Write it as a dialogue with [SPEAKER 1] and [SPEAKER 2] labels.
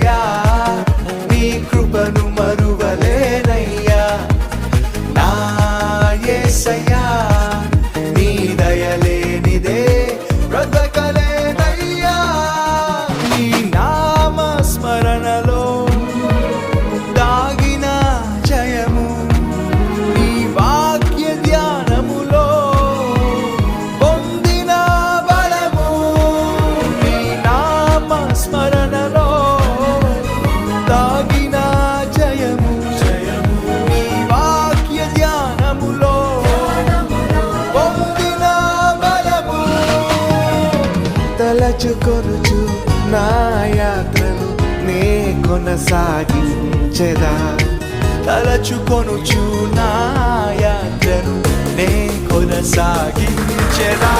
[SPEAKER 1] యేసయ్యా నీ కృపను మరువలేనయ్యా నా యేసయ్యా నీ దయలేనిదే బ్రతకలేనయ్యా నీ నామ స్మరణలో దాగిన జయము నీ వాక్య ధ్యానములో పొందిన బలము నీ నామ స్మరణలో దాగిన జయము నీ వాక్య ధ్యానములో పొందిన బలము తలచుకొనుచు నా యాత్రను నే కొనసాగించెదా తలచుకొనుచు నా యాత్రను నే కొనసాగించెదా